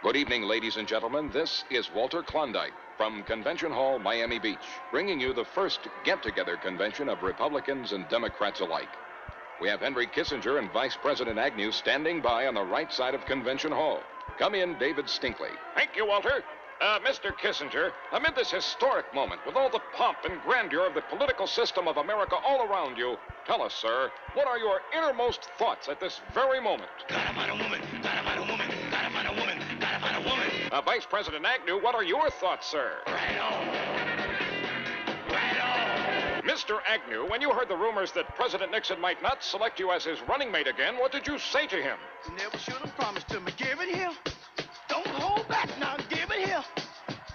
Good evening, ladies and gentlemen. This is Walter Klondike from Convention Hall, Miami Beach, bringing you the first get-together convention of Republicans and Democrats alike. We have Henry Kissinger and Vice President Agnew standing by on the right side of Convention Hall. Come in, David Stinkley. Thank you, Walter. Mr. Kissinger, amid this historic moment, with all the pomp and grandeur of the political system of America all around you, tell us, sir, what are your innermost thoughts at this very moment? Gotta find a woman, gotta find a woman, gotta find a woman, gotta find a woman. Vice President Agnew, what are your thoughts, sir? Right on. Right on. Mr. Agnew, when you heard the rumors that President Nixon might not select you as his running mate again, what did you say to him? You never should have promised to me. Give it here. Don't hold back now. Give it here.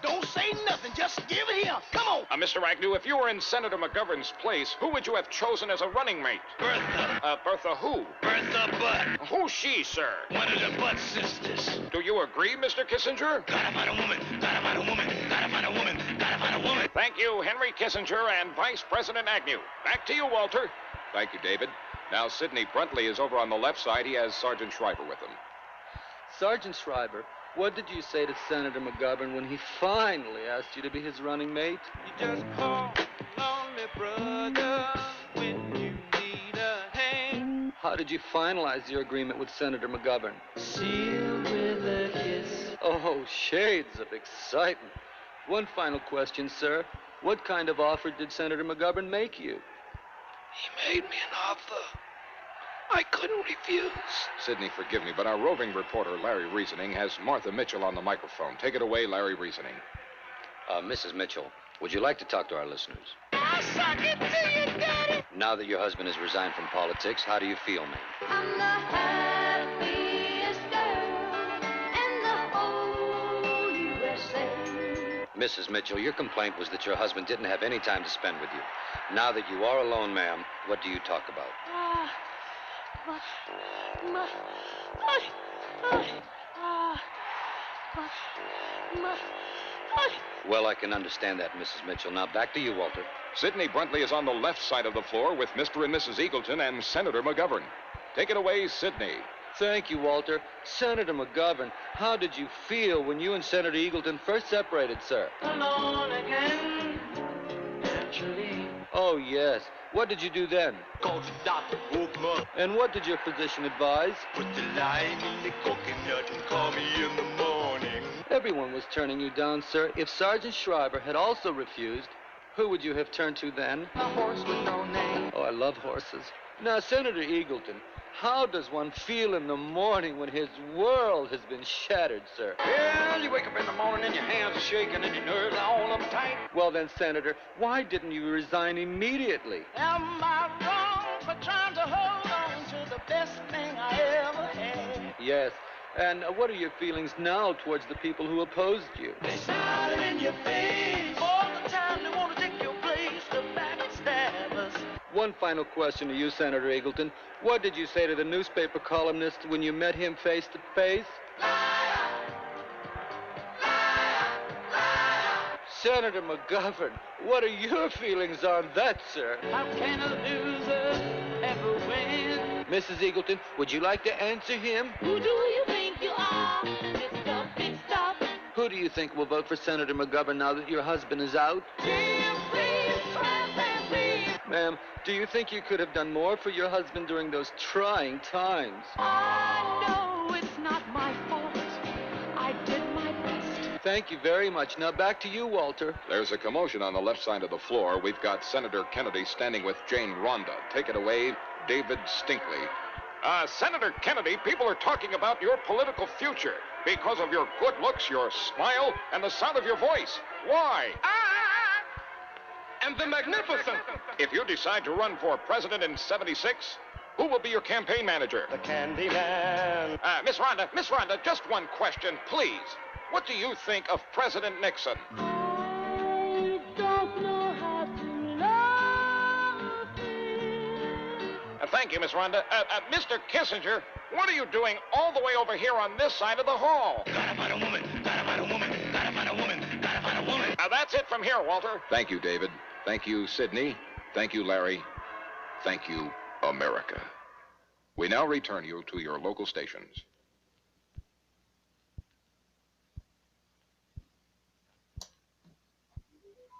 Don't say nothing. Just give it here. Come on. Mr. Agnew, if you were in Senator McGovern's place, who would you have chosen as a running mate? Bertha. Bertha who? Bertha Butt. Who's she, sir? One of the Butt sisters. Do you agree, Mr. Kissinger? Gotta find a woman, gotta find a woman, gotta find a woman, gotta find a woman. Thank you, Henry Kissinger and Vice President Agnew. Back to you, Walter. Thank you, David. Now, Sidney Bruntley is over on the left side. He has Sergeant Schreiber with him. Sergeant Schreiber, what did you say to Senator McGovern when he finally asked you to be his running mate? You just call on me, brother, when you need a hand. How did you finalize your agreement with Senator McGovern? Sealed with a kiss. Oh, shades of excitement. One final question, sir. What kind of offer did Senator McGovern make you? He made me an offer I couldn't refuse. Sidney, forgive me, but our roving reporter, Larry Reasoning, has Martha Mitchell on the microphone. Take it away, Larry Reasoning. Mrs. Mitchell, would you like to talk to our listeners? I'll suck it to you, Daddy. Now that your husband has resigned from politics, how do you feel, ma'am? I'm the happiest girl in the whole USA. Mrs. Mitchell, your complaint was that your husband didn't have any time to spend with you. Now that you are alone, ma'am, what do you talk about? Well, I can understand that, Mrs. Mitchell. Now, back to you, Walter. Sidney Bruntley is on the left side of the floor with Mr. and Mrs. Eagleton and Senator McGovern. Take it away, Sidney. Thank you, Walter. Senator McGovern, how did you feel when you and Senator Eagleton first separated, sir? Alone again, naturally. Oh, yes. What did you do then? Called the doctor, woke him up. And what did your physician advise? Put the lime in the coconut and call me in the morning. Everyone was turning you down, sir. If Sergeant Schreiber had also refused, who would you have turned to then? A horse with no name. Oh, I love horses. Now, Senator Eagleton, how does one feel in the morning when his world has been shattered, sir? Well, you wake up in the morning and your hands are shaking and your nerves are all uptight. Well then, Senator, why didn't you resign immediately? Am I wrong for trying to hold on to the best thing I ever had? Yes. And what are your feelings now towards the people who opposed you? They smile in your face all the time. They want to take your place, the backstabbers. One final question to you, Senator Eagleton. What did you say to the newspaper columnist when you met him face to face? Senator McGovern, what are your feelings on that, sir? How can a loser ever win? Mrs. Eagleton, would you like to answer him? Who do you think you are, Mr. Big Stop? Who do you think will vote for Senator McGovern now that your husband is out? Ma'am, do you think you could have done more for your husband during those trying times? I know it's not my fault. I did my best. Thank you very much. Now back to you, Walter. There's a commotion on the left side of the floor. We've got Senator Kennedy standing with Jane Rhonda. Take it away, David Stinkley. Senator Kennedy, people are talking about your political future because of your good looks, your smile, and the sound of your voice. Why? And the magnificent. If you decide to run for president in '76, who will be your campaign manager? The candy man. Miss Rhonda, just one question, please. What do you think of President Nixon? I don't know how to love him. Thank you, Miss Rhonda. Mr. Kissinger, what are you doing all the way over here on this side of the hall? Gotta find a woman, gotta find a woman, gotta find a woman, gotta find a woman. That's it from here, Walter. Thank you, David. Thank you, Sidney. Thank you, Larry. Thank you, America. We now return you to your local stations.